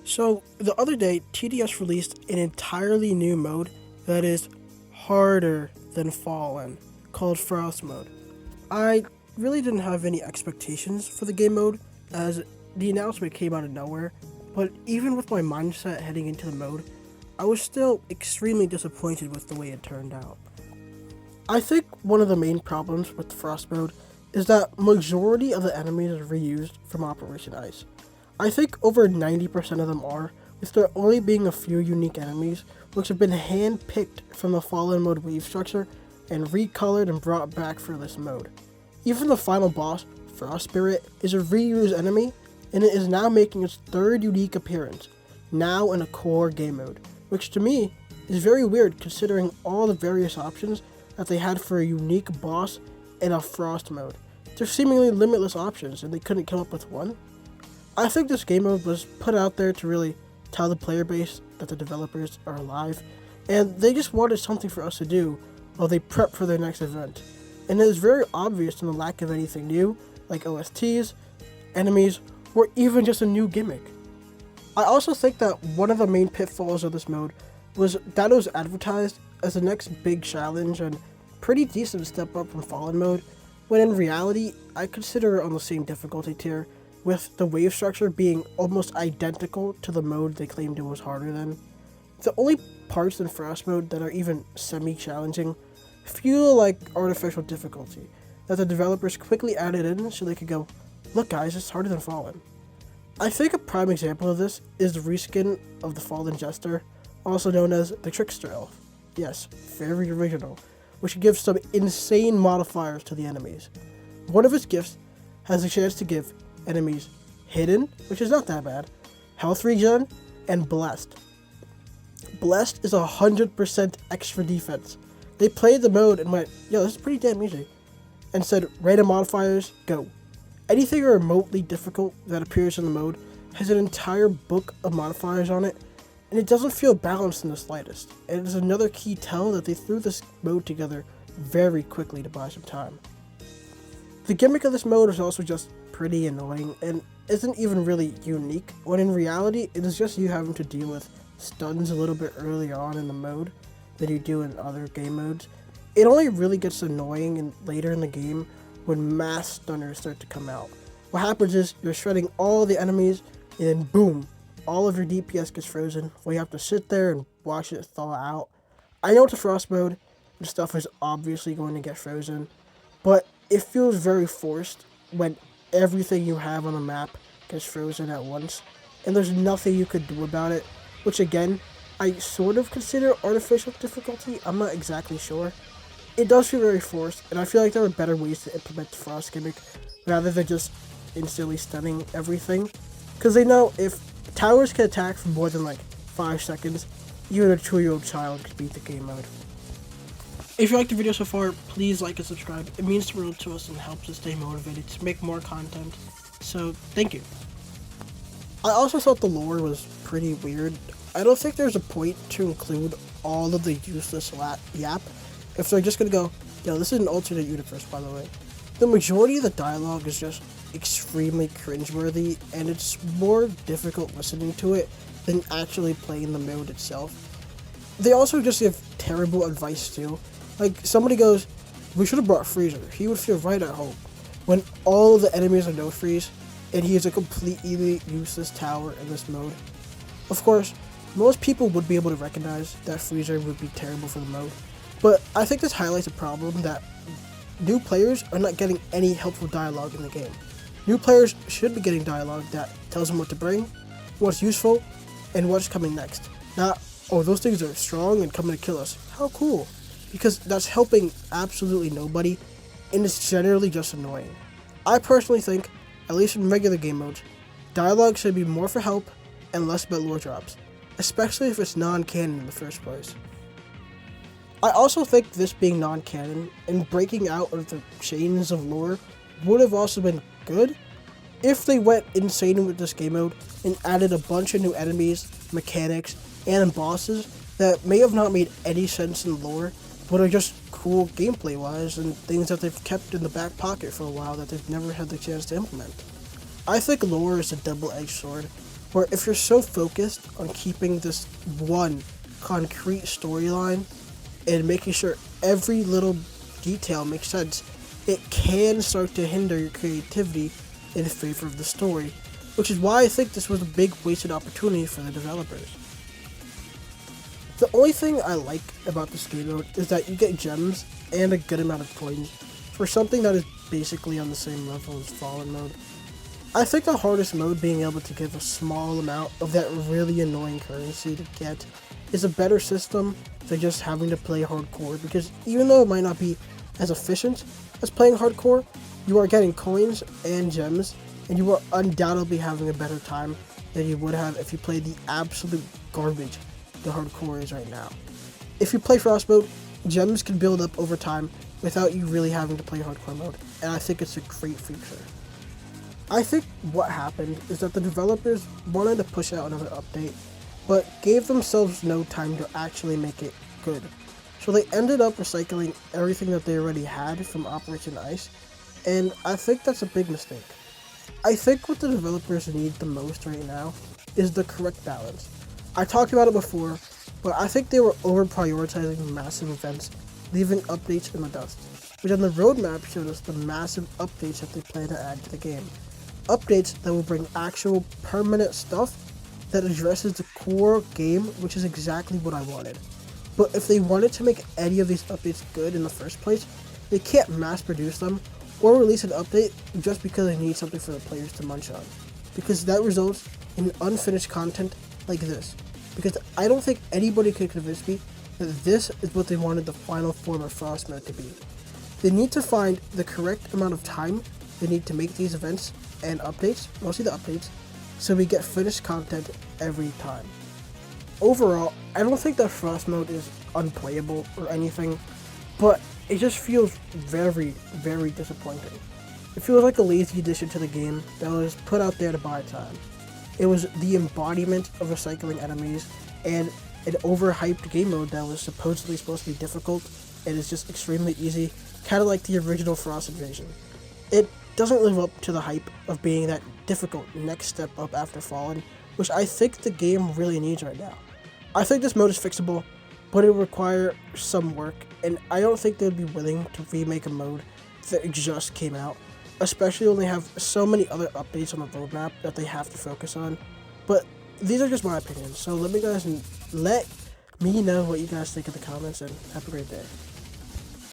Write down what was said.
So, the other day, TDS released an entirely new mode that is harder than Fallen, called Frost Mode. I really didn't have any expectations for the game mode, as the announcement came out of nowhere, but even with my mindset heading into the mode, I was still extremely disappointed with the way it turned out. I think one of the main problems with Frost Mode is that majority of the enemies are reused from Operation Ice. I think over 90% of them are, with there only being a few unique enemies, which have been hand-picked from the Fallen Mode wave structure and recolored and brought back for this mode. Even the final boss, Frost Spirit, is a reused enemy, and it is now making its third unique appearance, now in a core game mode, which to me is very weird considering all the various options that they had for a unique boss in a Frost mode. They're seemingly limitless options, and they couldn't come up with one. I think this game mode was put out there to really tell the player base that the developers are alive, and they just wanted something for us to do while they prep for their next event. And it is very obvious in the lack of anything new, like OSTs, enemies, or even just a new gimmick. I also think that one of the main pitfalls of this mode was that it was advertised as the next big challenge and pretty decent step up from Fallen mode, when in reality, I consider it on the same difficulty tier, with the wave structure being almost identical to the mode they claimed it was harder than. The only parts in Frost mode that are even semi-challenging feel like artificial difficulty, that the developers quickly added in so they could go, look guys, it's harder than Fallen. I think a prime example of this is the reskin of the Fallen Jester, also known as the Trickster Elf. Yes, very original, which gives some insane modifiers to the enemies. One of its gifts has the chance to give enemies Hidden, which is not that bad, Health Regen, and Blessed. Blessed is 100% extra defense. They played the mode and went, yo, this is pretty damn easy, and said, random modifiers, go. Anything remotely difficult that appears in the mode has an entire book of modifiers on it, and it doesn't feel balanced in the slightest. And it is another key tell that they threw this mode together very quickly to buy some time. The gimmick of this mode is also just pretty annoying and isn't even really unique, when in reality it is just you having to deal with stuns a little bit earlier on in the mode than you do in other game modes. It only really gets annoying later in the game when mass stunners start to come out. What happens is you're shredding all the enemies and then boom, all of your DPS gets frozen while you have to sit there and watch it thaw out. I know it's a Frost mode and stuff is obviously going to get frozen, but it feels very forced when everything you have on the map gets frozen at once, and there's nothing you could do about it, which again, I sort of consider artificial difficulty. I'm not exactly sure. It does feel very forced, and I feel like there are better ways to implement the Frost gimmick rather than just instantly stunning everything, because they know if towers can attack for more than like 5 seconds, even a 2-year-old child could beat the game mode. If you liked the video so far, please like and subscribe. It means the world to us and helps us stay motivated to make more content. So, thank you. I also thought the lore was pretty weird. I don't think there's a point to include all of the useless yap if they're just gonna go, yo, this is an alternate universe, by the way. The majority of the dialogue is just extremely cringeworthy, and it's more difficult listening to it than actually playing the mode itself. They also just give terrible advice too. Like, somebody goes, we should have brought Freezer, he would feel right at home, when all of the enemies are no freeze, and he is a completely useless tower in this mode. Of course, most people would be able to recognize that Freezer would be terrible for the mode, but I think this highlights a problem that new players are not getting any helpful dialogue in the game. New players should be getting dialogue that tells them what to bring, what's useful, and what's coming next. Not, oh, those things are strong and coming to kill us. How cool. Because that's helping absolutely nobody, and it's generally just annoying. I personally think, at least in regular game modes, dialogue should be more for help and less about lore drops, especially if it's non-canon in the first place. I also think this being non-canon and breaking out of the chains of lore would have also been good if they went insane with this game mode and added a bunch of new enemies, mechanics, and bosses that may have not made any sense in lore, but are just cool gameplay wise and things that they've kept in the back pocket for a while that they've never had the chance to implement. I think lore is a double-edged sword, Where if you're so focused on keeping this one concrete storyline and making sure every little detail makes sense, it can start to hinder your creativity in favor of the story, which is why I think this was a big wasted opportunity for the developers. The only thing I like about this game mode is that you get gems and a good amount of coins for something that is basically on the same level as Fallen mode. I think the hardest mode, being able to give a small amount of that really annoying currency to get, is a better system than just having to play hardcore, because even though it might not be as efficient as playing hardcore, you are getting coins and gems, and you are undoubtedly having a better time than you would have if you played the absolute garbage the hardcore is right now. If you play Frost mode, gems can build up over time without you really having to play hardcore mode, and I think it's a great feature. I think what happened is that the developers wanted to push out another update, but gave themselves no time to actually make it good. So they ended up recycling everything that they already had from Operation Ice, and I think that's a big mistake. I think what the developers need the most right now is the correct balance. I talked about it before, but I think they were over-prioritizing massive events, leaving updates in the dust, which on the roadmap showed us the massive updates that they plan to add to the game. Updates that will bring actual permanent stuff that addresses the core game, which is exactly what I wanted. But if they wanted to make any of these updates good in the first place, they can't mass produce them or release an update just because they need something for the players to munch on, because that results in unfinished content like this. Because I don't think anybody could convince me that this is what they wanted the final form of Frost mode to be. They need to find the correct amount of time they need to make these events and updates, mostly the updates, so we get finished content every time. Overall, I don't think that Frost mode is unplayable or anything, but it just feels very, very disappointing. It feels like a lazy addition to the game that was put out there to buy time. It was the embodiment of recycling enemies and an overhyped game mode that was supposedly supposed to be difficult and is just extremely easy, kind of like the original Frost Invasion. It doesn't live up to the hype of being that difficult next step up after Fallen, which I think the game really needs right now. I think this mode is fixable, but it will require some work, and I don't think they'd be willing to remake a mode that just came out, especially when they have so many other updates on the roadmap that they have to focus on. But these are just my opinions, so let me know what you guys think in the comments, and have a great day.